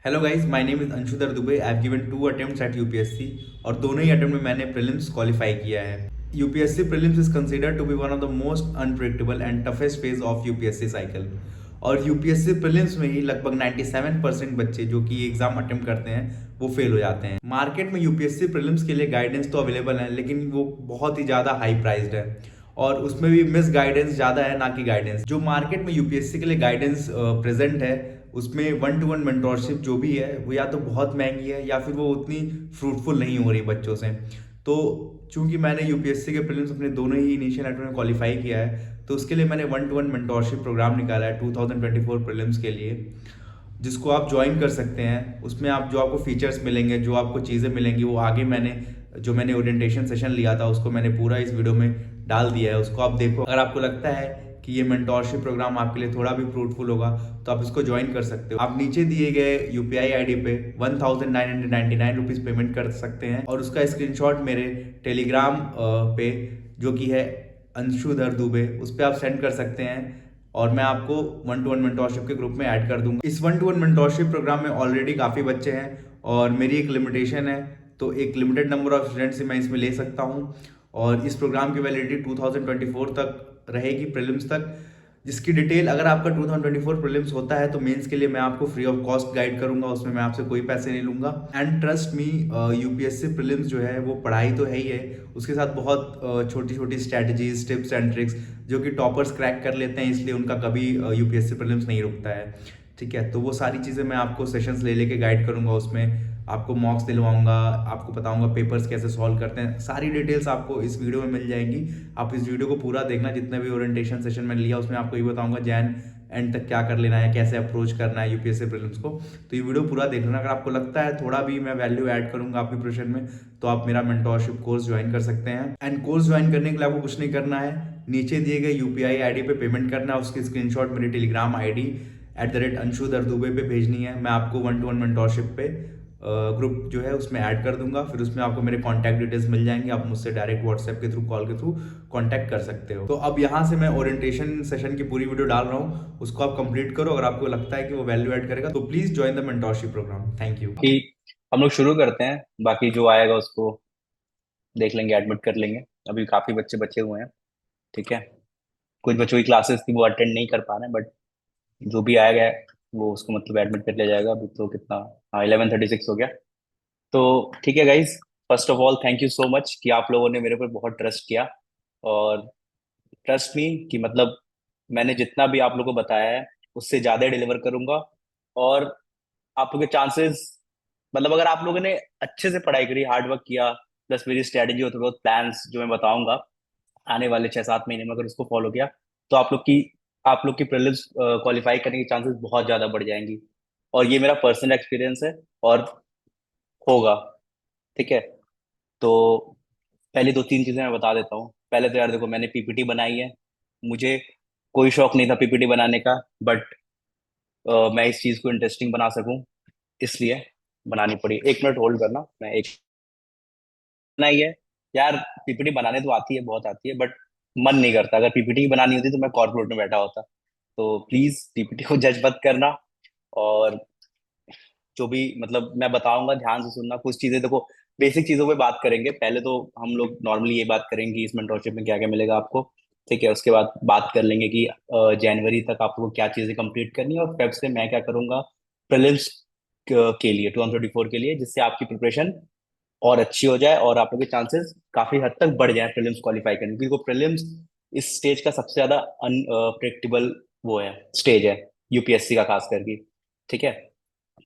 Hello guys, my name is Anshudhar Dubey. I have given 2 attempts at UPSC और दोनों ही attempt में मैंने प्रीलिम्स क्वालिफाई किया है। UPSC prelims is considered to be one of the most unpredictable and toughest phase of UPSC cycle. और UPSC prelims में ही लगभग 97% बच्चे जो कि एग्जाम अटेम्प्ट करते हैं वो फेल हो जाते हैं। मार्केट में यूपीएससी प्रीलिम्स के लिए गाइडेंस तो अवेलेबल है, लेकिन वो बहुत ही ज़्यादा हाई प्राइस्ड है और उसमें भी मिस गाइडेंस ज़्यादा है ना कि गाइडेंस। जो मार्केट में यूपीएससी के लिए गाइडेंस प्रेजेंट है उसमें 1-to-1 मेंटोरशिप जो भी है वो या तो बहुत महंगी है या फिर वो उतनी फ्रूटफुल नहीं हो रही बच्चों से। तो चूंकि मैंने यूपीएससी के प्रीलिम्स अपने दोनों ही इनिशियल अटेम्प्ट में क्वालिफाई किया है, तो उसके लिए मैंने 1-to-1 मेंटोरशिप प्रोग्राम निकाला है 2024 प्रीलिम्स के लिए, जिसको आप ज्वाइन कर सकते हैं। उसमें आप जो आपको फीचर्स मिलेंगे, जो आपको चीज़ें मिलेंगी, वो आगे मैंने ओरिएंटेशन सेशन लिया था उसको मैंने पूरा इस वीडियो में डाल दिया है। उसको आप देखो, अगर आपको लगता है कि ये मेंटोरशिप प्रोग्राम आपके लिए थोड़ा भी फ्रूटफुल होगा तो आप इसको ज्वाइन कर सकते हो। आप नीचे दिए गए यूपीआई आईडी पे 1999 रुपीज़ पेमेंट कर सकते हैं और उसका स्क्रीनशॉट मेरे टेलीग्राम पे, जो कि है अंशुधर दुबे, उस पर आप सेंड कर सकते हैं और मैं आपको 1-to-1 मेंटोरशिप के ग्रुप में ऐड कर दूंगा। इस 1-to-1 मेंटोरशिप प्रोग्राम में ऑलरेडी काफ़ी बच्चे हैं और मेरी एक लिमिटेशन है, तो एक लिमिटेड नंबर ऑफ स्टूडेंट्स ही मैं इसमें ले सकता हूँ। और इस प्रोग्राम की वैलिडिटी 2024 तक रहेगी, प्रीलिम्स तक। जिसकी डिटेल, अगर आपका 2024 प्रीलिम्स होता है तो मेंस के लिए मैं आपको फ्री ऑफ कॉस्ट गाइड करूंगा, उसमें मैं आपसे कोई पैसे नहीं लूंगा। And trust me, UPSC prelims जो है वो पढ़ाई तो है ही है, उसके साथ बहुत छोटी छोटी स्ट्रैटेजीज, टिप्स एंड ट्रिक्स जो कि टॉपर्स क्रैक कर लेते हैं, इसलिए उनका कभी यूपीएससी प्रीलिम्स नहीं रुकता है। ठीक है, तो वो सारी चीज़ें मैं आपको सेशंस ले लेके गाइड करूंगा, उसमें आपको मॉक्स दिलवाऊंगा, आपको बताऊंगा पेपर्स कैसे सॉल्व करते हैं। सारी डिटेल्स आपको इस वीडियो में मिल जाएंगी। आप इस वीडियो को पूरा देखना, जितने भी ओरिएंटेशन सेशन मैंने लिया उसमें आपको ये बताऊंगा जैन एंड तक क्या कर लेना है, कैसे अप्रोच करना है यूपीएससी प्रीलिम्स को। तो ये वीडियो पूरा देख लेना। अगर आपको लगता है थोड़ा भी मैं वैल्यू ऐड करूंगा आपकी प्रिपरेशन में, तो आप मेरा मेंटोरशिप कोर्स ज्वाइन कर सकते हैं। एंड कोर्स ज्वाइन करने के लिए आपको कुछ नहीं करना है, नीचे दिए गए यूपीआई आईडी पे पेमेंट करना है, उसकी स्क्रीनशॉट मेरी टेलीग्राम आईडी @अंशुधर दुबे पे भेजनी है। मैं आपको 1-to-1 मेंटोरशिप पे ग्रुप जो है उसमें ऐड कर दूंगा, फिर उसमें आपको मेरे कॉन्टैक्ट डिटेल्स मिल जाएंगे, आप मुझसे डायरेक्ट व्हाट्सएप के थ्रू, कॉल के थ्रू कॉन्टैक्ट कर सकते हो। तो अब यहाँ से मैं ओरिएंटेशन सेशन की पूरी वीडियो डाल रहा हूँ, उसको आप कंप्लीट करो। अगर आपको लगता है कि वो वैल्यू ऐड करेगा तो please join the mentorship programme. Thank you. कि हम लोग शुरू करते हैं। बाकी जो आएगा उसको देख लेंगे, एडमिट कर लेंगे। अभी काफी बच्चे बचे हुए हैं। ठीक है। कुछ बच्चों की क्लासेस थी वो अटेंड नहीं कर पा रहे हैं, बट जो भी आएगा वो उसको मतलब एडमिट कर लिया जाएगा। अभी तो कितना, हाँ, 11:36 हो गया। तो ठीक है guys, first of all thank you so much कि आप लोगों ने मेरे पर बहुत ट्रस्ट किया। और ट्रस्ट मी कि मतलब मैंने जितना भी आप लोगों को बताया है उससे ज्यादा डिलीवर करूंगा। और आप लोगों के चांसेस, मतलब अगर आप लोगों ने अच्छे से पढ़ाई करी, हार्ड वर्क किया, प्लस मेरी स्ट्रेटेजी और थोड़ा बहुत प्लान्स जो मैं बताऊंगा आने वाले 6-7 महीने में, अगर उसको फॉलो किया तो आप लोग की प्रीलिम्स क्वालिफाई करने के चांसेस बहुत ज्यादा बढ़ जाएंगी। और ये मेरा पर्सनल एक्सपीरियंस है और होगा। ठीक है। तो पहले 2-3 चीजें मैं बता देता हूँ। पहले तो यार देखो, मैंने पीपीटी बनाई है। मुझे कोई शौक नहीं था पीपीटी बनाने का, बट मैं इस चीज को इंटरेस्टिंग बना सकूं इसलिए बनानी पड़ी। 1 मिनट होल्ड करना, मैं एक बनाई है। यार पीपीटी बनाने तो आती है, बहुत आती है, बट मन नहीं करता। अगर पीपीटी बनानी होती तो मैं कॉर्पोरेट में बैठा होता। तो प्लीज पीपीटी को जज मत करना। और जो भी मतलब मैं बताऊंगा ध्यान से सुनना। कुछ चीजें देखो, बेसिक चीजों पे बात करेंगे। पहले तो हम लोग नॉर्मली ये बात करेंगे कि इस मेंटोरशिप में क्या क्या मिलेगा आपको। ठीक है। उसके बाद बात कर लेंगे कि जनवरी तक आपको क्या चीजें कंप्लीट करनी है, और फेब से मैं क्या करूंगा प्रीलिम्स के लिए, 2024 के लिए, जिससे आपकी प्रिपरेशन और अच्छी हो जाए और आप लोग के चांसेस काफी हद तक बढ़ जाए प्रीलिम्स क्वालिफाई करने के। क्योंकि प्रीलिम्स इस स्टेज का सबसे ज्यादा अनप्रेडिक्टेबल वो है, स्टेज है यूपीएससी का खास करके। ठीक है।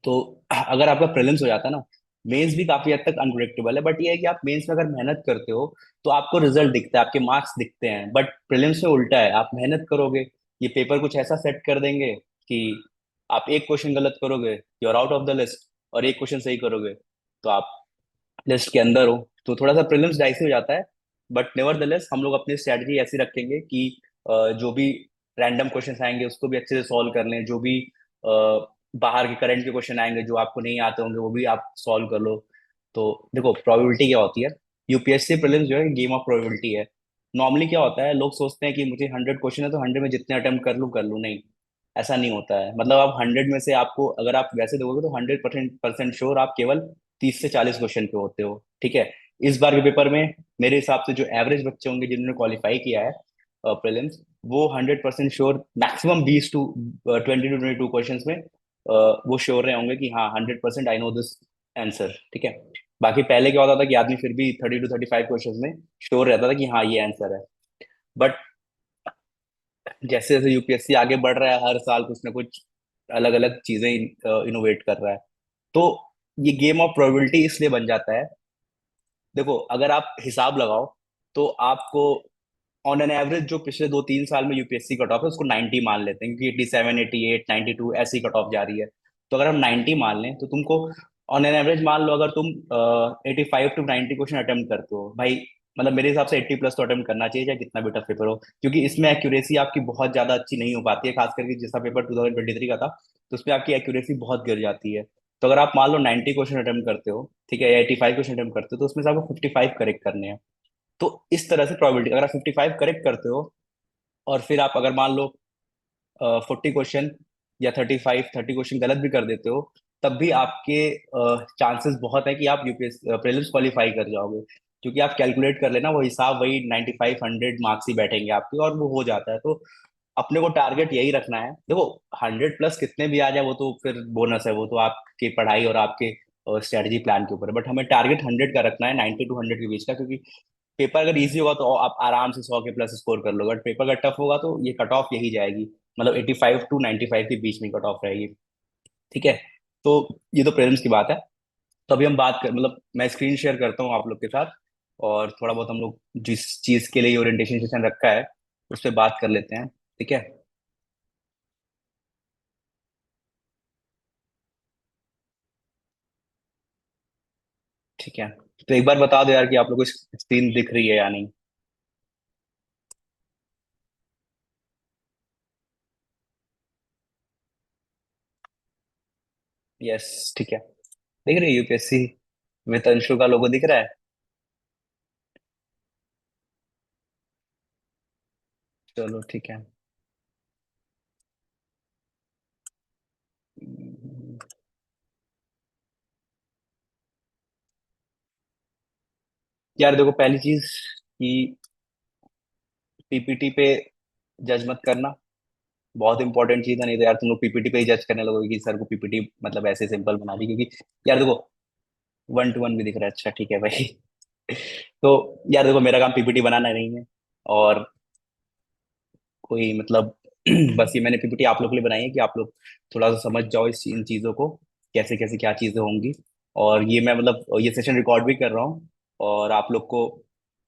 तो अगर आपका प्रीलिम्स हो जाता है ना, मेंस भी काफी हद तक अनप्रेडिक्टेबल है, बट ये है कि आप मेंस में अगर मेहनत करते हो तो आपको रिजल्ट दिखता है, आपके मार्क्स दिखते हैं। बट प्रीलिम्स में उल्टा है, आप मेहनत करोगे, ये पेपर कुछ ऐसा सेट कर देंगे कि आप एक क्वेश्चन गलत करोगे, you are out of the list, और एक क्वेश्चन सही करोगे तो आप लिस्ट के अंदर हो। तो थोड़ा सा प्रीलिम्स डाइसी हो जाता है। बट नेवरदलेस हम लोग अपनी स्ट्रैटेजी ऐसी रखेंगे कि जो भी रैंडम क्वेश्चन आएंगे उसको भी अच्छे से सॉल्व कर लें। जो भी बाहर के करंट के क्वेश्चन आएंगे जो आपको नहीं आते होंगे वो भी आप सॉल्व कर लो। तो देखो प्रोबेबिलिटी क्या होती है, यूपीएससी प्रीलिम्स जो है गेम ऑफ प्रोबेबिलिटी है। नॉर्मली क्या होता है, लोग सोचते हैं कि मुझे 100 क्वेश्चन है तो 100 में जितने अटेम्प्ट कर लूँ नहीं। ऐसा नहीं होता है। मतलब आप 100 में से आपको अगर आप वैसे दोगे तो 100% श्योर आप केवल 30 से 40 क्वेश्चन पे होते हो, ठीक है। इस बार के पेपर में मेरे हिसाब से जो एवरेज बच्चे होंगे जिन्होंने क्वालिफाई किया है प्रीलिम्स, वो 100% श्योर मैक्सिमम 20 टू 22 क्वेश्चन में वो श्योर रहे होंगे कि हाँ 100% आई नो दिस आंसर, ठीक है। बाकी पहले क्या होता था कि आदमी फिर भी 30 टू 35 क्वेश्चन में श्योर रहता था कि हाँ ये आंसर है। बट जैसे जैसे यूपीएससी आगे बढ़ रहा है, हर साल कुछ ना कुछ अलग अलग चीजें इनोवेट कर रहा है। तो ये गेम ऑफ प्रोबेबिलिटी इसलिए बन जाता है। देखो अगर आप हिसाब लगाओ तो आपको ऑन एन एवरेज जो पिछले 2 3 साल में यूपीएससी कट ऑफ है उसको 90 मान लेते हैं, क्योंकि 87 88 92 ऐसी कट ऑफ जा रही है। तो अगर हम 90 मान लें तो तुमको ऑन एन एवरेज मान लो, अगर तुम 85 टू 90 क्वेश्चन अटेम्प्ट करते हो भाई, मतलब मेरे हिसाब से 80 प्लस तो अटेम्प्ट करना चाहिए चाहे कितना भी टफ पेपर हो, क्योंकि इसमें एक्यूरेसी आपकी बहुत ज्यादा अच्छी नहीं हो पाती है। खास करके जैसा पेपर 2023 का था तो उसमें आपकी एक्यूरेसी बहुत गिर जाती है। तो अगर आप मान लो 90 क्वेश्चन अटेम्प्ट करते हो, ठीक है, या 85 क्वेश्चन अटेम्प्ट करते हो, तो उसमें से आपको 55 करेक्ट करने हैं। तो इस तरह से प्रोबेबिलिटी, अगर आप 55 करेक्ट करते हो और फिर आप अगर मान लो 40 क्वेश्चन या 30 क्वेश्चन गलत भी कर देते हो, तब भी आपके चांसेस बहुत है कि आप यूपीएस प्रीलिम्स क्वालिफाई कर जाओगे। क्योंकि आप कैलकुलेट कर लेना वो हिसाब वही 95 100 मार्क्स ही बैठेंगे आपके, और वो हो जाता है। तो अपने को टारगेट यही रखना है। देखो 100 प्लस कितने भी आ जाए वो तो फिर बोनस है, वो तो आपकी पढ़ाई और आपके स्ट्रेटजी प्लान के ऊपर है। बट हमें टारगेट 100 का रखना है, 90 टू 100 के बीच का। क्योंकि पेपर अगर इजी होगा तो आप आराम से 100 के प्लस स्कोर कर लोगे, बट पेपर अगर टफ होगा तो ये कट ऑफ यही जाएगी, मतलब 85 टू 95 के बीच में कट ऑफ रहेगी, ठीक है। तो ये तो प्रीलिम्स की बात है। तो अभी हम बात कर, मतलब मैं स्क्रीन शेयर करता हूँ आप लोग के साथ, और थोड़ा बहुत हम लोग जिस चीज के लिए ओरिएंटेशन सेशन रखा है उस पर बात कर लेते हैं, ठीक है। ठीक है, तो एक बार बता दो यार कि आप लोग को स्क्रीन दिख रही है या नहीं। यस, ठीक है, दिख रही है यूपीएससी विद अंशु का लोगो दिख रहा है। चलो ठीक है। यार देखो पहली चीज कि पीपीटी पे जज मत करना, बहुत इंपॉर्टेंट चीज है। नहीं तो यार तुम लोग पीपीटी पे ही जज करने लगोगे कि सर को पीपीटी मतलब ऐसे सिंपल बना दी। क्योंकि यार देखो 1 to 1 भी दिख रहा है, अच्छा ठीक है भाई। तो यार देखो मेरा काम पीपीटी बनाना नहीं है, और कोई मतलब बस ये मैंने पीपीटी आप लोग के लिए बनाई है कि आप लोग थोड़ा सा समझ जाओ इन चीज़ों को, कैसे कैसे क्या चीज़ें होंगी। और ये मैं मतलब ये सेशन रिकॉर्ड भी कर रहा हूँ, और आप लोग को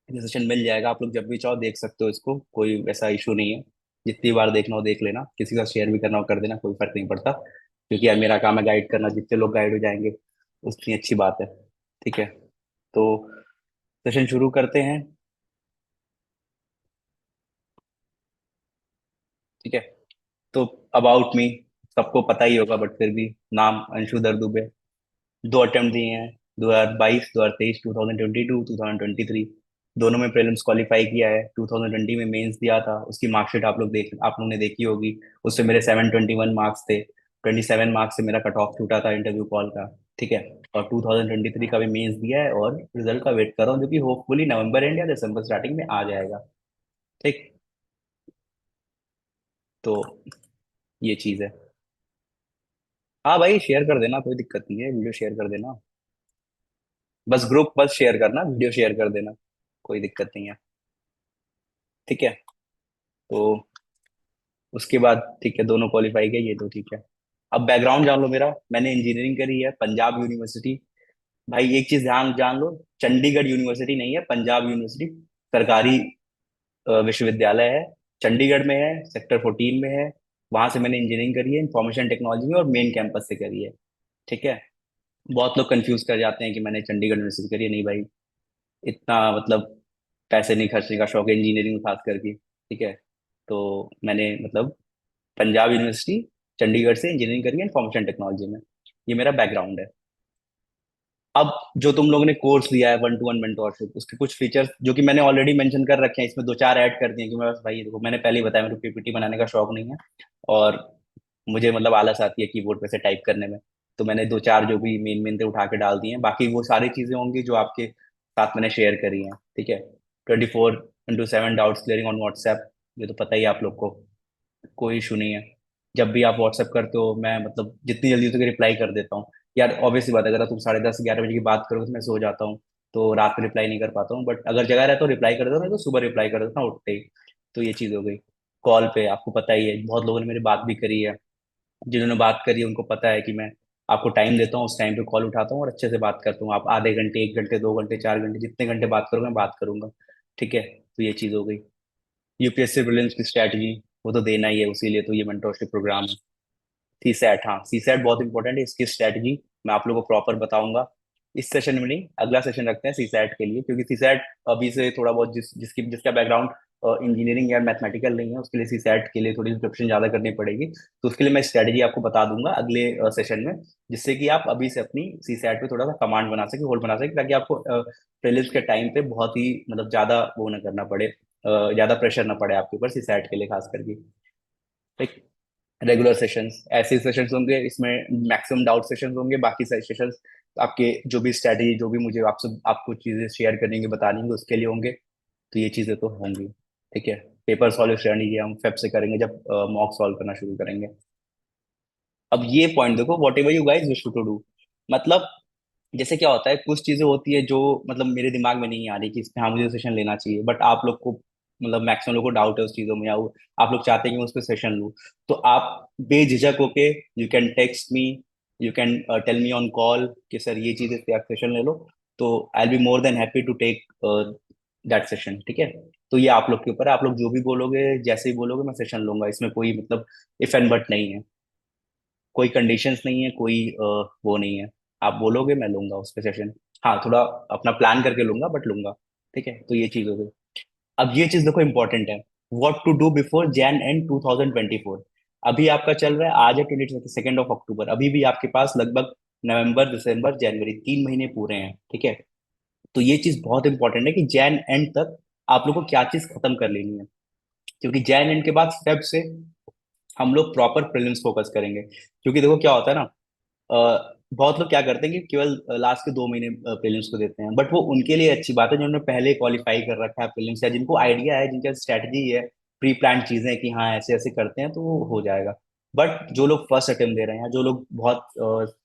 ये सेशन मिल जाएगा, आप लोग जब भी चाहो देख सकते हो इसको, कोई ऐसा इशू नहीं है। जितनी बार देखना हो देख लेना, किसी का शेयर भी करना हो कर देना, कोई फर्क नहीं पड़ता। क्योंकि यार मेरा काम है गाइड करना, जितने लोग गाइड हो जाएंगे उतनी अच्छी बात है, ठीक है। तो सेशन शुरू करते हैं, ठीक है। तो अबाउट मी सबको पता ही होगा, बट फिर भी नाम अंशुधर दुबे, 2 अटेम्प्ट दिए हैं, 2022 2023, 2022 2023, दोनों में प्रीलिम्स क्वालिफाई किया है। 2020 में मेंस दिया था, उसकी मार्कशीट आप लोग ने देखी होगी। उससे मेरे 721 मार्क्स थे, 27 मार्क्स से मेरा कट ऑफ छूटा था इंटरव्यू कॉल का, ठीक है। और 2023 का भी मेंस दिया है, और रिजल्ट का वेट कर रहा हूँ जो कि होपफुली नवंबर एंड या दिसंबर स्टार्टिंग में आ जाएगा, ठीक। तो ये चीज़ है। हाँ भाई शेयर कर देना, कोई दिक्कत नहीं है, वीडियो शेयर कर देना। बस ग्रुप बस शेयर करना, वीडियो शेयर कर देना, कोई दिक्कत नहीं है, ठीक है। तो उसके बाद ठीक है, दोनों क्वालिफाई किया, ये तो ठीक है। अब बैकग्राउंड जान लो मेरा, मैंने इंजीनियरिंग करी है पंजाब यूनिवर्सिटी। भाई एक चीज ध्यान जान लो, चंडीगढ़ यूनिवर्सिटी नहीं है, पंजाब यूनिवर्सिटी सरकारी विश्वविद्यालय है, चंडीगढ़ में है, सेक्टर 14 में है। वहां से मैंने इंजीनियरिंग करी है इंफॉर्मेशन टेक्नोलॉजी में, और मेन कैंपस से करी है, ठीक है। बहुत लोग कंफ्यूज कर जाते हैं कि मैंने चंडीगढ़ यूनिवर्सिटी करी है, नहीं भाई, इतना मतलब पैसे नहीं खर्चने का शौक है इंजीनियरिंग में खास करके, ठीक है। तो मैंने मतलब पंजाब यूनिवर्सिटी चंडीगढ़ से इंजीनियरिंग करी है इंफॉर्मेशन टेक्नोलॉजी में। ये मेरा बैकग्राउंड है। अब जो तुम लोगों ने कोर्स लिया है 1 to 1 मेंटोरशिप, उसके कुछ फीचर्स जो कि मैंने ऑलरेडी मेंशन कर रखे हैं, इसमें दो चार ऐड कर दिए कि मैं बस भाई देखो मैंने पहले ही बताया मेरे को पीपीटी बनाने का शौक नहीं है, और मुझे मतलब आलस आती है कीबोर्ड पे से टाइप करने में। तो मैंने दो चार जो भी मेन मेन थे उठा के डाल दिए हैं, बाकी वो सारी चीजें होंगी जो आपके साथ मैंने शेयर करी हैं। ठीक है, 24/7 डाउट्स क्लियरिंग ऑन व्हाट्सएप, ये तो पता ही है आप लोग को, कोई इशू नहीं है। जब भी आप व्हाट्सएप करते हो मैं मतलब जितनी जल्दी हो सके रिप्लाई कर देता हूँ। यार ऑब्वियस सी बात है, अगर तुम 10:30 11 बजे की बात करो तो मैं सो जाता हूँ, तो रात में रिप्लाई नहीं कर पाता हूँ, बट अगर जगह रहता तो रिप्लाई कर देता हूँ, नहीं तो सुबह रिप्लाई कर देता हूँ उठते ही। तो ये चीज़ हो गई। कॉल पे आपको पता ही है, बहुत लोगों ने मेरी बात भी करी है, जिन्होंने बात करी है उनको पता है कि मैं आपको टाइम देता हूँ, उस टाइम पे कॉल उठाता हूँ और अच्छे से बात करता हूँ। आप आधे घंटे, 1 घंटे, 2 घंटे, 4 घंटे, जितने घंटे बात करोगे मैं बात करूंगा। ठीक है, तो ये चीज़ हो गई। यूपीएससी प्रीलिम्स की स्ट्रैटेजी, वो तो देना ही है, उसीलिए तो ये मेंटोरशिप प्रोग्राम है। सीसैट, हाँ सीसैट बहुत इंपॉर्टेंट है, इसकी स्ट्रैटेजी मैं आप लोगों को प्रॉपर बताऊंगा। इस सेशन में नहीं, अगला सेशन रखते हैं सीसैट के लिए, क्योंकि सीसैट अभी से थोड़ा बहुत जिसका बैकग्राउंड इंजीनियरिंग या मैथमेटिकल नहीं है, उसके लिए सीसैट के लिए थोड़ी प्रिपरेशन ज्यादा करनी पड़ेगी। तो उसके लिए मैं स्ट्रैटेजी आपको बता दूंगा अगले सेशन में, जिससे कि आप अभी से अपनी सीसैट पे थोड़ा सा कमांड बना सके, होल्ड बना सके, ताकि आपको प्रीलिम्स के टाइम पे बहुत ही मतलब ज्यादा वो ना करना पड़े, ज्यादा प्रेशर ना पड़े आपके ऊपर सीसैट के लिए खास करके। ठीक, रेगुलर सेशंस, ऐसे सेशंस होंगे, इसमें मैक्सिमम डाउट सेशंस होंगे, बाकी सारे सेशंस आपके जो भी स्ट्रैटेजी, जो भी मुझे आपसे आपको चीजें शेयर करनी है बतानी है उसके लिए होंगे। तो ये चीजें तो होंगी। ठीक है, पेपर सॉल्व स्ट्रैटेजी हम फेब से करेंगे जब मॉक सॉल्व करना शुरू करेंगे। अब ये पॉइंट देखो, whatever you guys wish to do, मतलब जैसे क्या होता है, कुछ चीजें होती है जो मतलब मेरे दिमाग में नहीं आ रही कि हाँ मुझे सेशन लेना चाहिए, बट आप लोग को मतलब मैक्सिमम लोग को डाउट है उस चीजों में, या आप लोग चाहते हैं कि मैं उस पर सेशन लूँ। तो आप बेझिझक होके you can text me, you can tell me on call कि सर ये चीज इस पे आप सेशन ले लो। तो I will be more than happy to take that session. ठीक है, तो ये आप लोग के ऊपर है, आप लोग जो भी बोलोगे जैसे ही बोलोगे मैं सेशन लूंगा, इसमें कोई मतलब इफ एंड बट नहीं है, कोई कंडीशंस नहीं है, कोई वो नहीं है। आप बोलोगे मैं लूंगा उस पे सेशन। हाँ थोड़ा अपना प्लान करके लूंगा, बट लूंगा। ठीक है, तो ये चीज हो गई। अब ये चीज देखो इंपॉर्टेंट है, what to do before Jan end 2024। अभी आपका चल रहा है, आज है 22 ऑफ अक्टूबर, अभी भी आपके पास लगभग नवंबर, दिसंबर, जनवरी 3 महीने पूरे हैं। ठीक है, तो ये चीज बहुत इंपॉर्टेंट है कि जैन एंड तक आप लोग को क्या चीज खत्म कर लेनी है, क्योंकि जैन एंड के बाद फेब से हम लोग प्रॉपर प्रीलिम्स फोकस करेंगे। क्योंकि देखो क्या होता है ना, बहुत लोग क्या करते हैं कि केवल लास्ट के 2 महीने प्रीलिम्स को देते हैं, बट वो उनके लिए अच्छी बात है जिन्होंने पहले क्वालिफाई कर रखा है प्रीलिम्स, या जिनको आइडिया है, जिनका स्ट्रैटेजी है, प्री प्लान चीजें हैं कि हाँ ऐसे ऐसे करते हैं तो वो हो जाएगा। बट जो लोग फर्स्ट अटेम्प्ट दे रहे हैं, या जो लोग बहुत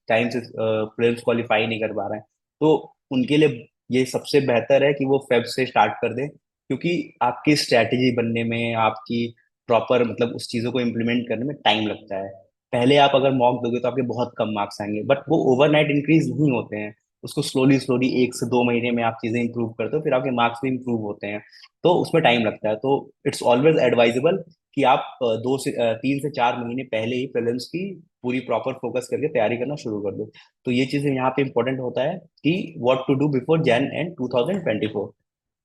टाइम से प्रीलिम्स क्वालिफाई नहीं कर पा रहे हैं, तो उनके लिए ये सबसे बेहतर है कि वो फेब से स्टार्ट कर दें, क्योंकि आपकी स्ट्रैटेजी बनने में, आपकी प्रॉपर मतलब उस चीजों को इम्प्लीमेंट करने में टाइम लगता है। पहले आप अगर मॉक दोगे तो आपके बहुत कम मार्क्स आएंगे, बट वो ओवरनाइट इंक्रीज नहीं होते हैं, उसको स्लोली स्लोली 1 से 2 महीने में आप चीजें इंप्रूव करते हो, फिर आपके मार्क्स भी इंप्रूव होते हैं। तो उसमें टाइम लगता है, तो इट्स ऑलवेज एडवाइजेबल कि आप 3 से 4 महीने पहले ही प्रीलिम्स की पूरी प्रॉपर फोकस करके तैयारी करना शुरू कर दो। तो ये चीजें यहाँ पे इंपॉर्टेंट होता है कि what to do before Jan end 2024।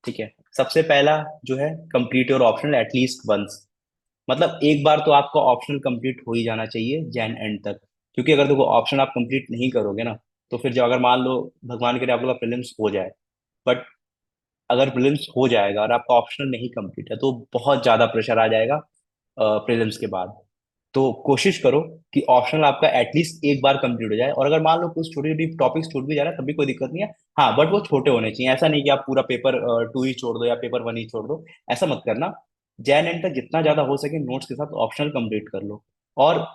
ठीक है, सबसे पहला जो है, complete your optional at least once, मतलब एक बार तो आपका ऑप्शनल कंप्लीट हो ही जाना चाहिए जैन एंड तक। क्योंकि अगर देखो ऑप्शन आप कंप्लीट नहीं करोगे ना, तो फिर जो अगर मान लो भगवान करे आप लोग का प्रीलिम्स हो जाए, बट अगर प्रीलिम्स हो जाएगा और आपका ऑप्शनल नहीं कंप्लीट है तो बहुत ज्यादा प्रेशर आ जाएगा प्रीलिम्स के बाद। तो कोशिश करो कि ऑप्शनल आपका एटलीस्ट एक बार कंप्लीट हो जाए, और अगर मान लो कुछ छोटी छोटी टॉपिक्स छूट भी जा रहा है तब भी कोई दिक्कत नहीं है। हाँ बट वो छोटे होने चाहिए, ऐसा नहीं कि आप पूरा पेपर 2 ही छोड़ दो या पेपर 1 ही छोड़ दो, ऐसा मत करना। जैन एंड तक जितना ज्यादा हो सके नोट्स के साथ ऑप्शनल कंप्लीट कर लो। और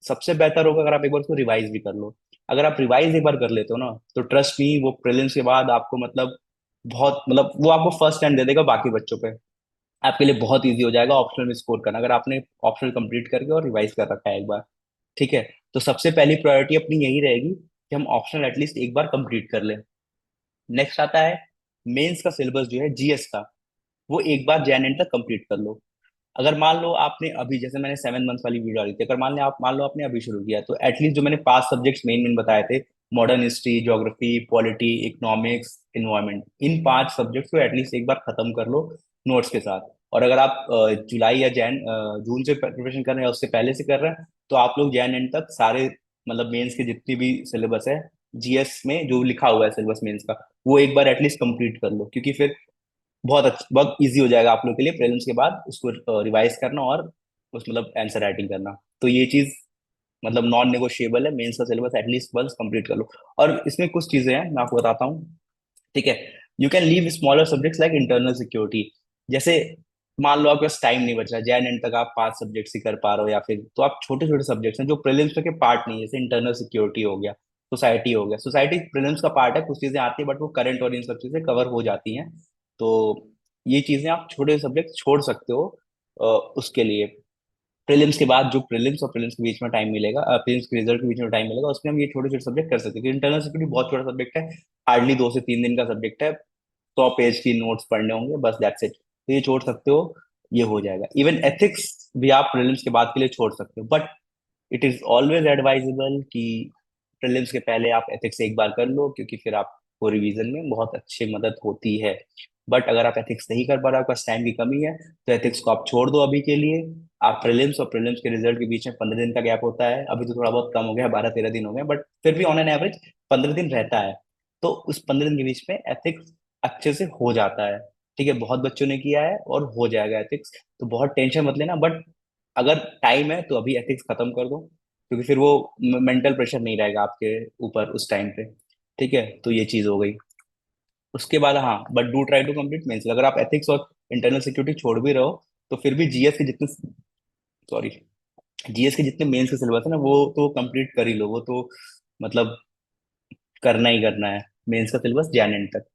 सबसे बेहतर होगा अगर आप एक बार उसको रिवाइज भी कर लो। अगर आप रिवाइज एक बार कर लेते हो ना, तो ट्रस्ट मी वो प्रीलिम्स के बाद आपको मतलब बहुत मतलब वो आपको फर्स्ट टाइम दे देगा बाकी बच्चों पे, आपके लिए बहुत इजी हो जाएगा ऑप्शनल में स्कोर करना, अगर आपने ऑप्शनल कंप्लीट करके और रिवाइज कर रखा है एक बार। ठीक है, तो सबसे पहली प्रायोरिटी अपनी यही रहेगी कि हम ऑप्शनल एटलीस्ट एक बार कंप्लीट कर लें। नेक्स्ट आता है मेंस का सिलेबस जो है जीएस का, वो एक बार जैन एंड तक कंप्लीट कर लो। अगर मान लो आपने अभी, जैसे मैंने 7 मंथ्स वाली वीडियो डाली थी, अगर मान लो आपने अभी शुरू किया, तो एटलीस्ट जो मैंने 5 सब्जेक्ट्स मेन मेन बताए थे, modern history, geography, polity, economics, environment, इन 5 सब्जेक्ट्स को एटलीस्ट एक बार खत्म कर लो नोट्स के साथ। और अगर आप जुलाई या जून से प्रिपरेशन कर रहे हैं, उससे पहले से कर रहे हैं, तो आप लोग जैन एंड तक सारे मतलब मेंस के जितनी भी सिलेबस है जीएस में जो लिखा हुआ है सिलेबस मेंस का, वो एक बार एटलीस्ट कंप्लीट कर लो, क्योंकि फिर बहुत इजी हो जाएगा आप लोग के लिए प्रीलिम्स के बाद उसको रिवाइज करना और उस मतलब आंसर राइटिंग करना। तो ये चीज मतलब नॉन नेगोशिएबल है, मेंस का सिलेबस एटलीस्ट वंस कंप्लीट कर लो। और इसमें कुछ चीजें हैं, मैं आपको बताता हूँ। ठीक है, you can leave smaller subjects like internal security. जैसे मान लो आपके पास टाइम नहीं बच रहा, जैन एंड तक आप 5 सब्जेक्ट्स ही कर पा रहे हो, या फिर तो आप छोटे छोटे सब्जेक्ट्स हैं जो प्रीलिम्स के पार्ट नहीं है, जैसे इंटरनल सिक्योरिटी हो गया, सोसाइटी हो गया। सोसाइटी प्रीलिम्स का पार्ट है, कुछ चीजें आती है बट वो करंट और इन सब चीजें कवर हो जाती हैं। तो ये चीजें आप छोटे सब्जेक्ट छोड़ सकते हो उसके लिए। प्रीलिम्स के बाद जो प्रीलिम्स और प्रीलिम्स के बीच में टाइम मिलेगा, प्रीलिम्स के रिजल्ट के बीच में टाइम मिलेगा, उसमें हम ये छोटे छोटे सब्जेक्ट कर सकते हैं, क्योंकि इंटरनल सिक्योरिटी बहुत छोटा सब्जेक्ट है, हार्डली 2 से 3 दिन का सब्जेक्ट है, 100 पेज की नोट्स पढ़ने होंगे, बस दैट्स इट। तो ये छोड़ सकते हो, ये हो जाएगा। इवन एथिक्स भी आप प्रीलिम्स के बाद के लिए छोड़ सकते हो, but it is always advisable कि प्रीलिम्स के पहले आप एथिक्स एक बार कर लो, क्योंकि फिर आपको रिवीजन में बहुत अच्छी मदद होती है। बट अगर आप एथिक्स नहीं कर पा रहे हो, आपके पास टाइम की कमी है, तो एथिक्स को आप छोड़ दो अभी के लिए। आप प्रीलिम्स और प्रीलिम्स के रिजल्ट के बीच में 15 दिन का गैप होता है, अभी तो थोड़ा बहुत कम हो गया, 12-13 दिन हो गए, बट फिर भी ऑन एन एवरेज 15 दिन रहता है। तो उस 15 दिन के बीच में एथिक्स अच्छे से हो जाता है। ठीक है, बहुत बच्चों ने किया है और हो जाएगा एथिक्स, तो बहुत टेंशन मत लेना। बट अगर टाइम है तो अभी एथिक्स खत्म कर दो, क्योंकि फिर वो मेंटल प्रेशर नहीं रहेगा आपके ऊपर उस टाइम पे। ठीक है, तो ये चीज हो गई। उसके बाद हाँ, but do try to complete mains. अगर आप एथिक्स और इंटरनल सिक्योरिटी छोड़ भी रहे हो, तो फिर भी जीएस के जितने, सॉरी, जीएस के जितने मेंस के सिलेबस है ना, वो तो कंप्लीट कर ही लो, वो तो मतलब करना ही करना है, मेंस का सिलेबस जैन एंड तक।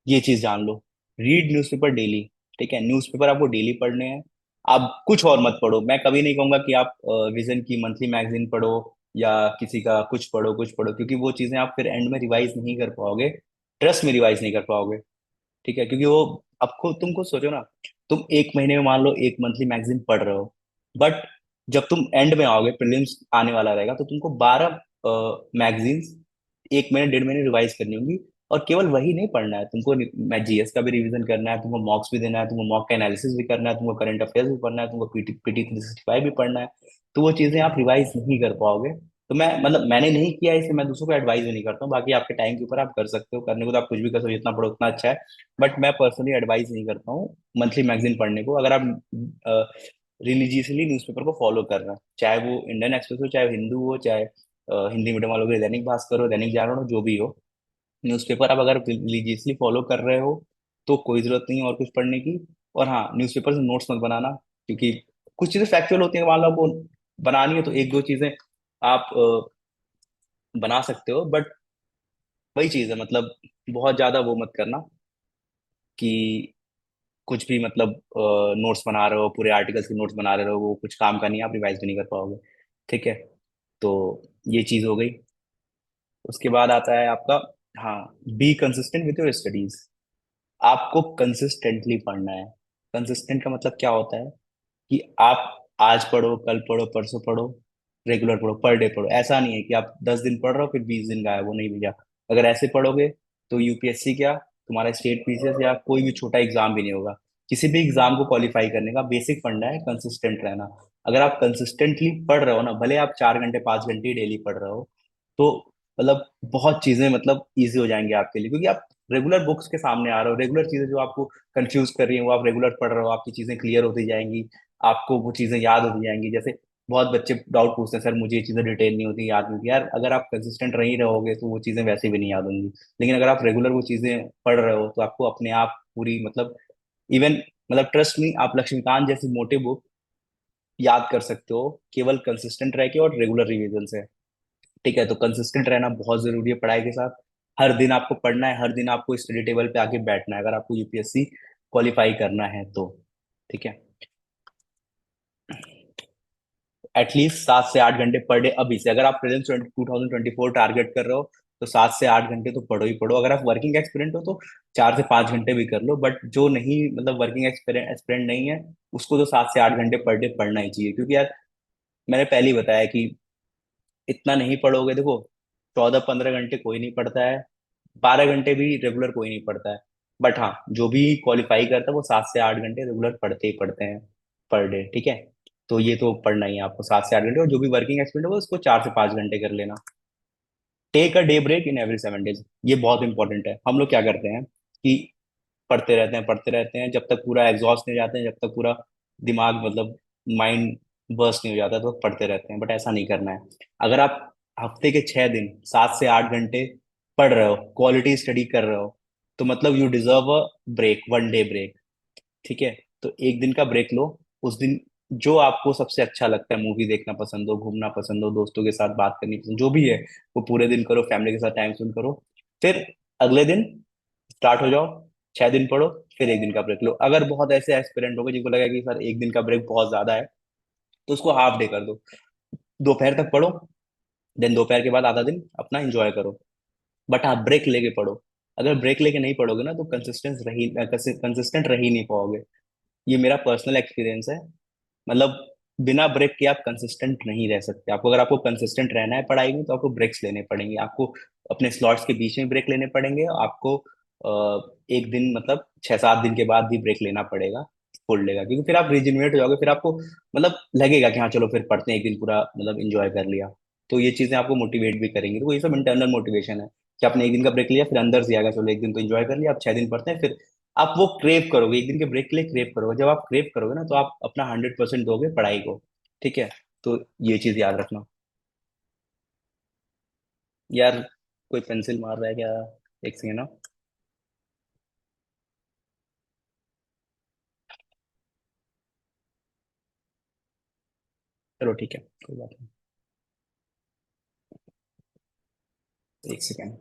ये चीज जान लो। Read newspaper daily. ठीक है, न्यूज़पेपर आपको डेली पढ़ने हैं। आप कुछ और मत पढ़ो, मैं कभी नहीं कहूंगा कि आप विजन की मंथली मैगजीन पढ़ो, या किसी का कुछ पढ़ो कुछ पढ़ो, क्योंकि वो चीजें आप फिर एंड में रिवाइज नहीं कर पाओगे, ट्रस्ट में रिवाइज नहीं कर पाओगे। ठीक है, क्योंकि वो आपको, तुम खुद सोचो ना, तुम एक महीने में मान लो एक मंथली मैगजीन पढ़ रहे हो, बट जब तुम एंड में आओगे, प्रीलिम्स आने वाला रहेगा, तो तुमको 12 मैगजीन्स एक महीने 1.5 महीने रिवाइज करनी होंगी। और केवल वही नहीं पढ़ना है तुमको, मैं जीएस का भी रिवीजन करना है, तुमको मॉक्स भी देना है, तुमको मॉक का एनालिसिस भी करना है, तुमको करंट अफेयर्स भी पढ़ना है, तुमको पीटी पीटी 365 भी पढ़ना है। तो वो चीजें आप रिवाइज नहीं कर पाओगे। तो मैं मतलब मैंने नहीं किया है, इसे मैं दूसरों को एडवाइस भी नहीं करता हूँ, बाकी आपके टाइम के ऊपर आप कर सकते हो, करने को तो आप कुछ भी कर सकते हो, जितना पढ़ो उतना अच्छा है। बट मैं पर्सनली एडवाइस नहीं करता हूँ मंथली मैगजीन पढ़ने को, अगर आप रिलीजियसली न्यूज़पेपर को फॉलो कर रहे हैं, चाहे वो इंडियन एक्सप्रेस हो, चाहे हिंदू हो, चाहे हिंदी मीडियम वालों के दैनिक भास्कर हो, दैनिक जागरण हो, जो भी हो, न्यूज़पेपर आप अगर रिलीजियसली फॉलो कर रहे हो, तो कोई जरूरत नहीं है और कुछ पढ़ने की। और हाँ, न्यूज़पेपर से नोट्स मत बनाना, क्योंकि कुछ चीजें फैक्चुअल होती हैं, मान लो आपको बनानी है तो एक दो चीजें आप बना सकते हो, बट वही चीज है, मतलब बहुत ज्यादा वो मत करना कि कुछ भी मतलब नोट्स बना रहे हो, पूरे आर्टिकल्स के नोट्स बना रहे हो, वो कुछ काम का नहीं है, आप रिवाइज भी नहीं कर पाओगे। ठीक है, तो ये चीज हो गई। उसके बाद आता है आपका, हाँ, be consistent with your studies. आपको कंसिस्टेंटली पढ़ना है। कंसिस्टेंट का मतलब क्या होता है कि आप आज पढ़ो, कल पढ़ो, परसों पढ़ो, रेगुलर पढ़ो, पर डे पढ़ो। ऐसा नहीं है कि आप 10 दिन पढ़ रहे हो फिर 20 दिन गायब, वो नहीं भैया। अगर ऐसे पढ़ोगे तो यूपीएससी क्या, तुम्हारा स्टेट पीसीएस या कोई भी छोटा एग्जाम भी नहीं होगा। किसी भी एग्जाम को क्वालिफाई करने का बेसिक फंडा है कंसिस्टेंट रहना। अगर आप कंसिस्टेंटली पढ़ रहे हो ना, भले आप 4 घंटे 5 घंटे डेली पढ़ रहे हो, तो मतलब बहुत चीजें मतलब इजी हो जाएंगी आपके लिए, क्योंकि आप रेगुलर बुक्स के सामने आ रहे हो, रेगुलर चीजें जो आपको कंफ्यूज कर रही हैं वो आप रेगुलर पढ़ रहे हो, आपकी चीजें क्लियर होती जाएंगी, आपको वो चीजें याद होती जाएंगी। जैसे बहुत बच्चे डाउट पूछते हैं, सर मुझे ये चीजें डिटेल नहीं होती, याद नहीं होती। यार अगर आप कंसिस्टेंट रही रहोगे तो वो चीजें वैसे भी नहीं याद होंगी, लेकिन अगर आप रेगुलर वो चीजें पढ़ रहे हो तो आपको अपने आप पूरी मतलब, इवन मतलब ट्रस्ट नहीं, आप लक्ष्मीकांत जैसी मोटे बुक याद कर सकते हो केवल कंसिस्टेंट रह के और रेगुलर रिवीजन से। ठीक है, तो कंसिस्टेंट रहना बहुत जरूरी है पढ़ाई के साथ। हर दिन आपको पढ़ना है, हर दिन आपको स्टडी टेबल पे आके बैठना है, अगर आपको यूपीएससी क्वालिफाई करना है तो। ठीक है, एटलीस्ट 7 से 8 घंटे पर डे अभी से, अगर आप प्रेजेंट 2024 टारगेट कर रहे हो, तो 7 से 8 घंटे तो पढ़ो ही पढ़ो। अगर आप वर्किंग एक्सपीरियंट हो तो 4 से 5 घंटे भी कर लो, बट जो नहीं मतलब वर्किंग एक्सपीरियंट नहीं है, उसको तो 7 से 8 घंटे पर डे पढ़ना ही चाहिए, क्योंकि यार मैंने पहले ही बताया कि इतना नहीं पढ़ोगे, देखो 14-15 घंटे कोई नहीं पढ़ता है, 12 घंटे भी रेगुलर कोई नहीं पढ़ता है, बट हाँ, जो भी क्वालिफाई करता है वो 7 से 8 घंटे रेगुलर पढ़ते ही पढ़ते हैं पर डे। ठीक है, तो ये तो पढ़ना ही है आपको 7 से 8 घंटे, और जो भी वर्किंग एक्सपीरियंस है उसको 4 से 5 घंटे कर लेना। Take a day break in every 7 days, ये बहुत इंपॉर्टेंट है। हम लोग क्या करते हैं कि पढ़ते रहते हैं, पढ़ते रहते हैं, जब तक पूरा एग्जॉस्ट नहीं जाते हैं, जब तक पूरा दिमाग मतलब माइंड बर्स्ट नहीं हो जाता, तो पढ़ते रहते हैं, बट ऐसा नहीं करना है। अगर आप हफ्ते के 6 दिन 7 से 8 घंटे पढ़ रहे हो, क्वालिटी स्टडी कर रहे हो, तो मतलब you deserve a break, 1 day break. ठीक है, तो एक दिन का ब्रेक लो। उस दिन जो आपको सबसे अच्छा लगता है, मूवी देखना पसंद हो, घूमना पसंद हो, दोस्तों के साथ बात करनी पसंद, जो भी है, वो पूरे दिन करो, फैमिली के साथ टाइम स्पेंड करो। फिर अगले दिन स्टार्ट हो जाओ, 6 दिन पढ़ो, फिर एक दिन का ब्रेक लो। अगर बहुत ऐसे एस्पिरेंट हो गए जिनको लगा कि सर एक दिन का ब्रेक बहुत ज्यादा है, तो उसको हाफ डे कर दो। दोपहर तक पढ़ो, देन दोपहर के बाद आधा दिन अपना एंजॉय करो, बट हाँ ब्रेक लेके पढ़ो। अगर ब्रेक लेके नहीं पढ़ोगे ना, तो कंसिस्टेंट रह ही नहीं पाओगे। ये मेरा पर्सनल एक्सपीरियंस है। मतलब बिना ब्रेक के आप कंसिस्टेंट नहीं रह सकते। आपको, अगर आपको कंसिस्टेंट रहना है पढ़ाई में, तो आपको ब्रेक्स लेने पड़ेंगे। आपको अपने स्लॉट्स के बीच में ब्रेक लेने पड़ेंगे। आपको एक दिन, मतलब 6-7 दिन के बाद भी ब्रेक लेना पड़ेगा फुल डे का, क्योंकि फिर आप रिजिनवेट हो जाओगे। फिर आपको मतलब लगेगा कि हाँ चलो फिर पढ़ते हैं, एक दिन पूरा मतलब इंजॉय कर लिया। तो ये चीजें आपको मोटिवेट भी करेंगी। तो ये सब इंटरनल मोटिवेशन है कि आपने एक दिन का ब्रेक लिया, फिर अंदर से आएगा चलो एक दिन तो एंजॉय कर लिया, आप 6 दिन पढ़ते हैं। फिर आप वो क्रेव करोगे, एक दिन के ब्रेक के लिए क्रेव करोगे। जब आप क्रेव करोगे ना, तो आप अपना 100% दोगे पढ़ाई को। ठीक है, तो ये चीज याद रखना। यार, कोई पेंसिल मार रहा है क्या? एक सेकेंड ना। चलो ठीक है, कोई बात नहीं। एक सेकेंड।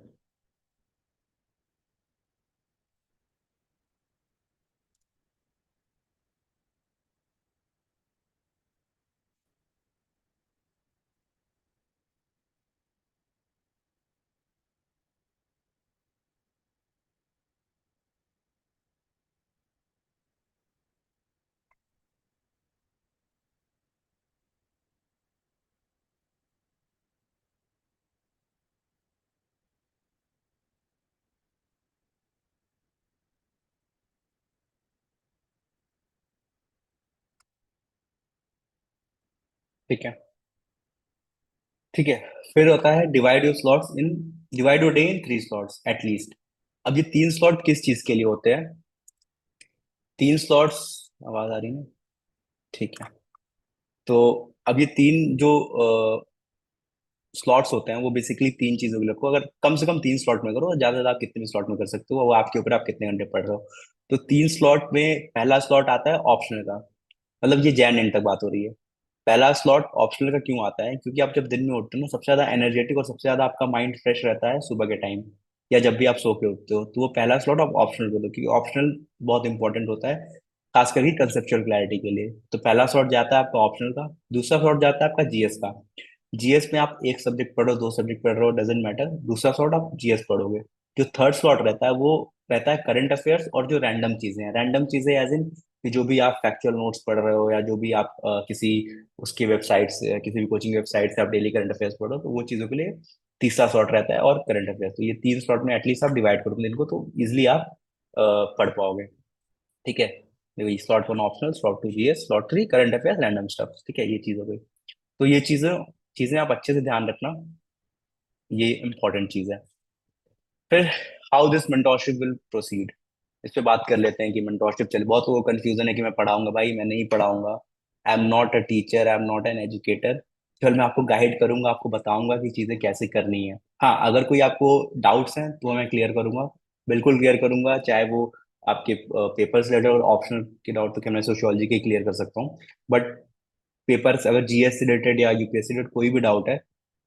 ठीक है, ठीक है। फिर होता है divide your day in 3 slots at least. अब ये 3 स्लॉट किस चीज के लिए होते हैं? 3 स्लॉट्स, आवाज आ रही है ना? ठीक है। तो अब ये तीन जो स्लॉट्स होते हैं, वो बेसिकली 3 चीजों के लिए रखो। अगर कम से कम 3 स्लॉट में करो, और ज्यादा से ज्यादा आप कितने भी स्लॉट में कर सकते हो, वो आपके ऊपर, आप कितने घंटे पढ़ रहे हो। तो 3 स्लॉट में पहला स्लॉट आता है ऑप्शनल का। मतलब ये जैन एंड तक बात हो रही है। पहला स्लॉट ऑप्शनल का क्यों आता है? क्योंकि आप जब दिन में उठते हो ना, सबसे ज्यादा एनर्जेटिक और सबसे ज्यादा आपका माइंड फ्रेश रहता है सुबह के टाइम, या जब भी आप सो के उठते हो। तो वो पहला स्लॉट आप ऑप्शनल कर दो, क्योंकि ऑप्शनल बहुत इंपॉर्टेंट होता है, खास करके कंसेप्चुअल क्लैरिटी के लिए। तो पहला स्लॉट जाता है आपका ऑप्शनल का। दूसरा स्लॉट जाता है आपका जीएस का। जीएस में आप एक सब्जेक्ट पढ़ो, 2 सब्जेक्ट पढ़ रहे हो, डजेंट मैटर, दूसरा स्लॉट आप जीएस पढ़ोगे। जो थर्ड स्लॉट रहता है, वो रहता है करंट अफेयर्स और जो रैंडम चीजें हैं। रैंडम चीजें एज इन कि जो भी आप फैक्चुअल नोट्स पढ़ रहे हो, या जो भी आप किसी उसकी वेबसाइट से, किसी भी कोचिंग वेबसाइट से आप डेली करंट अफेयर्स पढ़ो, तो वो चीज़ों के लिए तीसरा स्लॉट रहता है, और करंट अफेयर्स। तो ये 3 स्लॉट में एटलीस्ट आप डिवाइड करो इनको, तो इजिली आप पढ़ पाओगे। ठीक है, देखो, slot 1 optional, slot 2 GS, slot 3 current affairs, random stuff. ठीक है, ये चीज़ हो गई। तो ये चीज़ें चीज़ें आप अच्छे से ध्यान रखना, ये इंपॉर्टेंट चीज़ है। फिर how this mentorship will proceed, इस पे बात कर लेते हैं कि मेंटोरशिप चले। बहुत लोगों को कंफ्यूजन है कि मैं पढ़ाऊंगा। भाई मैं नहीं पढ़ाऊंगा। I am not a teacher, I am not an educator. केवल मैं आपको गाइड करूंगा, आपको बताऊंगा कि चीजें कैसे करनी है। हाँ, अगर कोई आपको डाउट्स हैं तो मैं क्लियर करूंगा, बिल्कुल क्लियर करूंगा। चाहे वो आपके पेपर से रिलेटेड, और ऑप्शनल के डाउट तो क्या मैं सोशियोलॉजी के क्लियर कर सकता हूँ। बट पेपर्स, अगर जीएस से रिलेटेड या यूपीएससी रिलेटेड कोई भी डाउट है,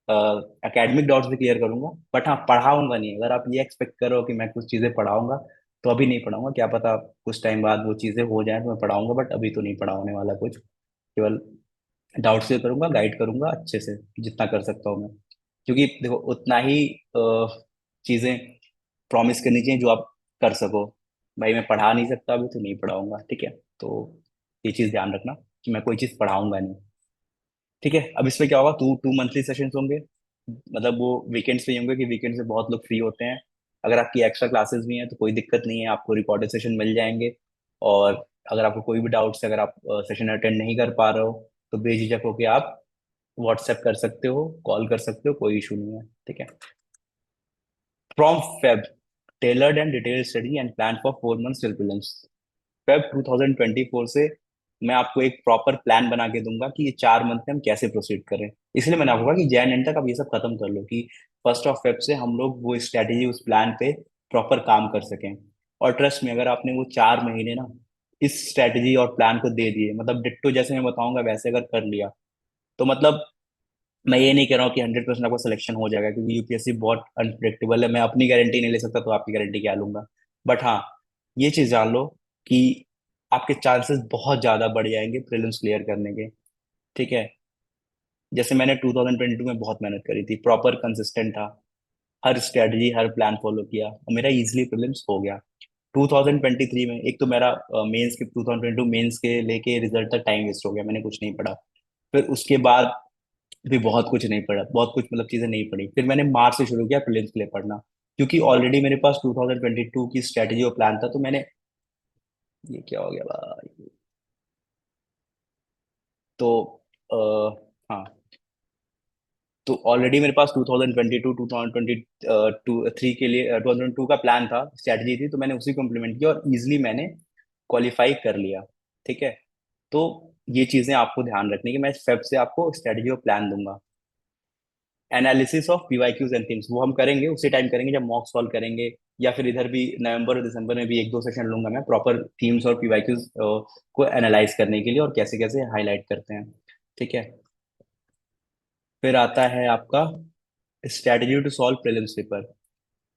एकेडमिक डाउट्स भी क्लियर करूंगा। बट हाँ, पढ़ाऊंगा नहीं। अगर आप ये एक्सपेक्ट करो कि मैं कुछ चीजें पढ़ाऊंगा, तो अभी नहीं पढ़ाऊंगा। क्या पता कुछ टाइम बाद वो चीजें हो जाए तो मैं पढ़ाऊंगा, बट अभी तो नहीं पढ़ाने वाला कुछ। केवल डाउट्स क्लियर करूंगा, गाइड करूंगा अच्छे से, जितना कर सकता हूँ मैं। क्योंकि देखो, उतना ही चीजें प्रॉमिस करनी चाहिए जो आप कर सको। भाई मैं पढ़ा नहीं सकता अभी, तो नहीं पढ़ाऊंगा। ठीक है, तो ये चीज ध्यान रखना कि मैं कोई चीज पढ़ाऊंगा नहीं। ठीक है, अब इसमें क्या होगा, टू टू मंथली सेशंस होंगे। मतलब वो वीकेंड्स पे ही होंगे, कि वीकेंड से बहुत लोग फ्री होते हैं। अगर आपकी एक्स्ट्रा क्लासेस भी हैं तो कोई दिक्कत नहीं है, आपको रिकॉर्डेड सेशन मिल जाएंगे। और अगर आपको कोई भी डाउट्स है, अगर आप सेशन अटेंड नहीं कर पा रहे हो, तो बेझिझक होकर आप व्हाट्सएप कर सकते हो, कॉल कर सकते हो, कोई इशू नहीं है। ठीक है। From Feb, tailored and detailed study and plan for 4 months till prelims। Feb 2024 से मैं आपको एक प्रॉपर प्लान बना के दूंगा कि ये 4 मंथ में हम कैसे प्रोसीड करें। इसलिए मैंने आपको कहा कि जैन एंड तक आप ये सब खत्म कर लो, कि 1 फेब से हम लोग वो स्ट्रैटेजी, उस प्लान पे प्रॉपर काम कर सकें। और ट्रस्ट में, अगर आपने वो 4 महीने ना इस स्ट्रैटेजी और प्लान को दे दिए, मतलब डिट्टो जैसे मैं बताऊंगा वैसे अगर कर लिया, तो मतलब मैं ये नहीं कह रहा हूँ कि 100% आपका सिलेक्शन हो जाएगा, क्योंकि यूपीएससी बहुत अनप्रिडिक्टेबल है। मैं अपनी गारंटी नहीं ले सकता, तो आपकी गारंटी क्या लूंगा। बट हाँ, ये चीज जान लो कि आपके चांसेस बहुत ज्यादा बढ़ जाएंगे प्रीलिम्स क्लियर करने के। ठीक है। जैसे मैंने 2022 में बहुत मेहनत करी थी, प्रॉपर कंसिस्टेंट था, हर स्ट्रेटजी हर प्लान फॉलो किया, और मेरा इजीली प्रीलिम्स हो गया। 2023 में एक तो मेरा मेंस के 2022 मेंस के लेके रिजल्ट तक टाइम वेस्ट हो गया, मैंने कुछ नहीं पढ़ा। फिर उसके बाद भी बहुत कुछ नहीं पढ़ा, बहुत कुछ मतलब चीजें नहीं पढ़ी। फिर मैंने मार्च से शुरू किया प्रीलिम्स के लिए पढ़ना, क्योंकि ऑलरेडी मेरे पास 2022 की स्ट्रेटजी और प्लान था। तो मैंने, ये क्या हो गया भाई, तो हाँ, तो ऑलरेडी मेरे पास 2022 2023 के लिए 2022 का प्लान था, स्ट्रेटजी थी, तो मैंने उसी को इम्प्लीमेंट किया और इजिली मैंने क्वालिफाई कर लिया। ठीक है। तो ये चीजें आपको ध्यान रखनी है कि मैं फेब से आपको स्ट्रेटजी और प्लान दूंगा। Analysis of PYQs and themes वो हम करेंगे उसी टाइम करेंगे जब मॉक सॉल्व करेंगे, या फिर इधर भी नवंबर और दिसंबर में भी 1-2 सेशन लूंगा मैं प्रॉपर थीम्स और पीवाईक्यूज को एनालाइज करने के लिए, और कैसे कैसे हाईलाइट करते हैं। ठीक है। फिर आता है आपका strategy to solve prelims paper.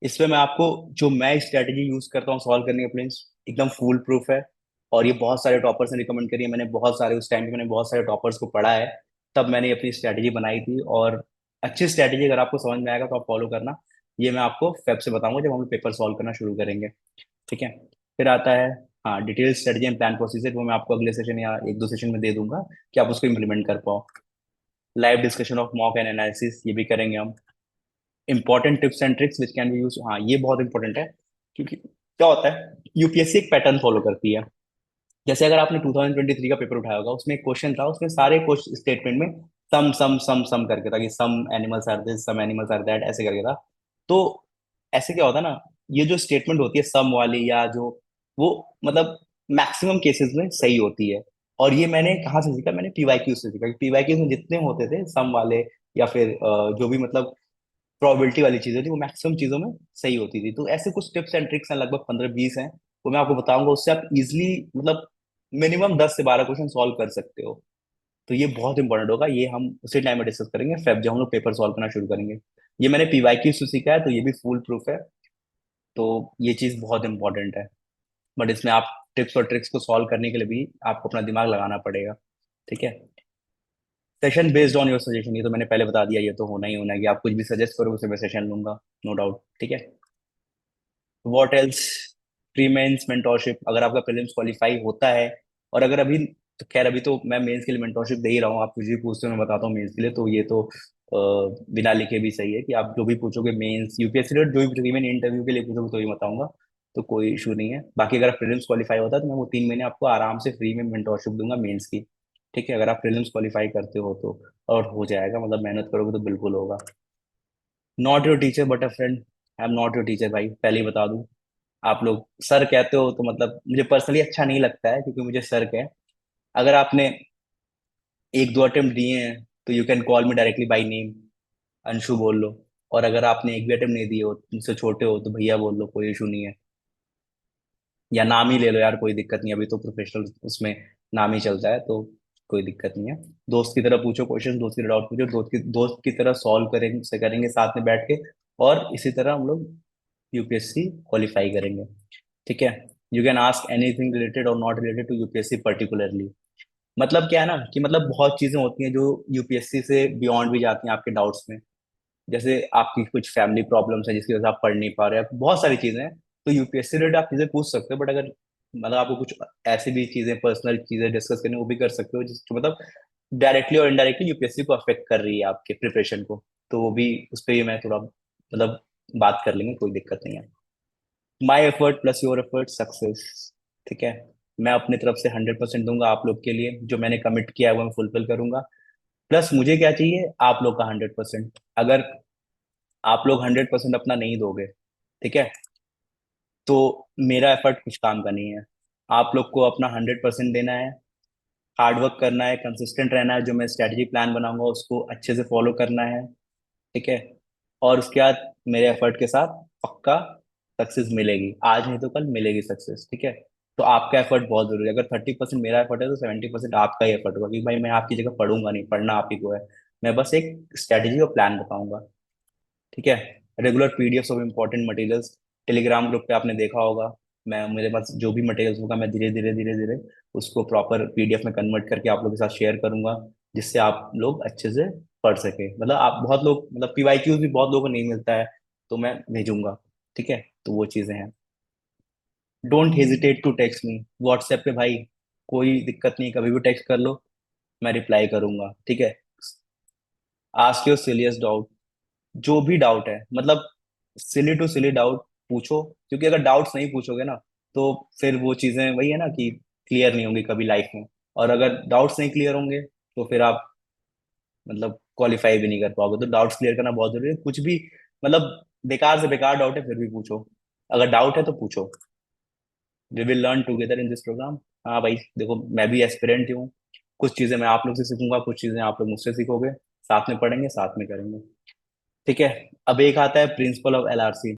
इसमें मैं आपको, जो मैं स्ट्रेटजी यूज करता हूँ सॉल्व करने के प्रीलिम्स, एकदम फूल प्रूफ है। और ये बहुत सारे टॉपर्स ने रिकमेंड करी है, मैंने बहुत सारे उस टाइम पे मैंने बहुत सारे टॉपर्स को पढ़ा है, तब मैंने अपनी स्ट्रेटजी बनाई थी। और अच्छी स्ट्रेटजी अगर आपको समझ में आएगा तो आप फॉलो करना। ये मैं आपको फेब से बताऊंगा जब हम पेपर सॉल्व करना शुरू करेंगे। ठीक है। फिर आता है, हाँ, detail strategy and plan procedure, वो मैं आपको अगले सेशन या 1-2 सेशन में दे दूंगा कि आप उसको इम्प्लीमेंट कर पाओ। Live discussion of mock and analysis, ये भी करेंगे हम। Important tips and tricks which can be use, हाँ ये बहुत इंपॉर्टेंट है, क्योंकि क्या होता है, यूपीएससी एक पैटर्न फॉलो करती है। जैसे अगर आपने 2023 का पेपर उठाया होगा, उसमें एक क्वेश्चन था, उसमें सारे क्वेश्चन स्टेटमेंट में सम सम सम सम करके था, कि some animals are this, some animals are that, ऐसे करके था। तो ऐसे क्या होता है ना, ये जो स्टेटमेंट होती है सम वाली, या जो वो मतलब मैक्सिमम केसेस में सही होती है। और ये मैंने कहाँ से सीखा, मैंने पीवाईक्यू से सीखा। पीवाईक्यू में जितने होते थे सम वाले, या फिर जो भी मतलब प्रोबेबिलिटी वाली चीजें थी, वो मैक्सिमम चीजों में सही होती थी। तो ऐसे कुछ टिप्स एंड ट्रिक्स हैं, लगभग 15-20 हैं, वो मैं आपको बताऊंगा। उससे आप इजिली मतलब मिनिमम 10 से 12 क्वेश्चन सॉल्व कर सकते हो। तो ये बहुत इंपॉर्टेंट होगा, ये हम उसी टाइम में डिस्कस करेंगे फेब जब हम लोग पेपर सॉल्व करना शुरू करेंगे। ये मैंने पीवाईक्यू से सीखा है, तो ये भी फुल प्रूफ है। तो ये चीज बहुत इंपॉर्टेंट है। बट इसमें आप टिप्स और ट्रिक्स को सॉल्व करने के लिए भी आपको अपना दिमाग लगाना पड़ेगा। ठीक है। Session based on your suggestion, ये तो मैंने पहले बता दिया, ये तो होना ही होना है कि आप कुछ भी सजेस्ट करो उसे मैं सेशन लूंगा, नो डाउट। ठीक है। What else, pre mains mentorship, अगर आपका प्रीलिम्स क्वालिफाई होता है, और अगर अभी, तो खैर अभी तो मैं मेंस के लिए मेंटोरशिप दे ही रहा हूँ, आप कुछ भी पूछते हो मैं बताता हूँ मेंस के लिए, तो ये तो बिना लिखे भी सही है कि आप जो भी पूछोगे मेंस यूपीएससी रिलेटेड, जो भी पूछोगे, मैंने इंटरव्यू के लिए पूछोगे तो ही बताऊंगा। तो कोई इशू नहीं है। बाकी अगर आप प्रीलिम्स क्वालिफाई होता है तो मैं वो 3 महीने आपको आराम से फ्री में मेंटोरशिप दूंगा मेंस की। ठीक है। अगर आप प्रीलिम्स क्वालिफाई करते हो तो, और हो जाएगा, मतलब मेहनत करोगे तो बिल्कुल होगा। Not your teacher but a friend, I am not your teacher भाई, पहले ही बता दूं। आप लोग सर कहते हो तो मतलब मुझे पर्सनली अच्छा नहीं लगता है, क्योंकि मुझे सर कहे, अगर आपने 1-2 अटेम्प्ट दिए हैं तो you can call me directly by name, Anshu बोल लो। और अगर आपने एक भी अटेम्प्ट नहीं दिए हो, मुझसे छोटे हो, तो भैया बोल लो, कोई इशू नहीं है। या नाम ही ले लो यार, कोई दिक्कत नहीं, अभी तो प्रोफेशनल उसमें नाम ही चलता है, तो कोई दिक्कत नहीं है। दोस्त की तरह पूछो क्वेश्चन, दोस्त की तरह डाउट पूछो, दोस्त की तरह सॉल्व करेंगे से करेंगे साथ में बैठ के, और इसी तरह हम लोग यूपीएससी क्वालिफाई करेंगे। ठीक है। You can ask anything related और not related to UPSC particularly. मतलब क्या है ना, कि मतलब बहुत चीजें होती हैं जो यूपीएससी से बियॉन्ड भी जाती हैं आपके डाउट्स में। जैसे आपकी कुछ फैमिली प्रॉब्लम्स है जिसकी वजह से आप पढ़ नहीं पा रहे हैं, बहुत सारी चीजें हैं। तो यूपीएससी रिलेटेड आप चीजें पूछ सकते हो, बट अगर मतलब आपको कुछ ऐसी भी चीजें, पर्सनल चीजें डिस्कस करनी, वो भी कर सकते हो जिसको मतलब डायरेक्टली और इनडायरेक्टली यूपीएससी को अफेक्ट कर रही है आपके प्रिपरेशन को। तो वो भी, उस पर भी मैं थोड़ा मतलब बात कर लेंगे, कोई दिक्कत नहीं है। My effort plus your effort success. ठीक है। मैं अपनी तरफ से 100% दूंगा आप लोग के लिए, जो मैंने कमिट किया है वो मैं फुलफिल करूंगा। प्लस मुझे क्या चाहिए, आप लोग का 100%। अगर आप लोग 100% अपना नहीं दोगे, ठीक है, तो मेरा एफर्ट कुछ काम का नहीं है। आप लोग को अपना 100% देना है, हार्ड वर्क करना है, कंसिस्टेंट रहना है, जो मैं स्ट्रेटजी प्लान बनाऊंगा उसको अच्छे से फॉलो करना है, ठीक है। और उसके बाद मेरे एफर्ट के साथ पक्का सक्सेस मिलेगी, आज नहीं तो कल मिलेगी सक्सेस, ठीक है। तो आपका एफर्ट बहुत जरूरी है। अगर 30% मेरा एफर्ट है तो 70% आपका ही एफर्ट होगा, क्योंकि भाई मैं आपकी जगह पढ़ूंगा नहीं, पढ़ना आप ही को है। मैं बस एक स्ट्रेटजी और प्लान बताऊंगा, ठीक है। Regular PDFs of important materials, Telegram group पे आपने देखा होगा, मैं मेरे पास जो भी मटेरियल्स होगा मैं धीरे धीरे धीरे धीरे उसको प्रॉपर पीडीएफ में कन्वर्ट करके आप लोगों के साथ शेयर करूंगा, जिससे आप लोग अच्छे से पढ़ सके। मतलब आप बहुत लोग, मतलब पीवाईक्यूज भी बहुत लोगों को नहीं मिलता है, तो मैं भेजूंगा, ठीक है। तो वो चीजें हैं। Don't hesitate to text me WhatsApp पे भाई, कोई दिक्कत नहीं, कभी भी टेक्स्ट कर लो, मैं रिप्लाई करूंगा, ठीक है। आस्क योर सिलियस डाउट, जो भी डाउट है, मतलब सिली टू सिली डाउट पूछो, क्योंकि अगर डाउट्स नहीं पूछोगे ना तो फिर वो चीजें वही है ना कि क्लियर नहीं होंगी कभी लाइफ में। और अगर डाउट्स नहीं क्लियर होंगे तो फिर आप मतलब क्वालिफाई भी नहीं कर पाओगे। तो डाउट्स क्लियर करना बहुत जरूरी है, कुछ भी मतलब बेकार से बेकार डाउट है फिर भी पूछो, अगर डाउट है तो पूछो। We will learn together in this programme. हाँ भाई देखो, मैं भी एस्पिरेंट ही हूँ, कुछ चीजें मैं आप लोग से सीखूंगा, कुछ चीजें आप लोग मुझसे सीखोगे, साथ में पढ़ेंगे साथ में करेंगे, ठीक है। अब एक आता है प्रिंसिपल ऑफ एलआरसी।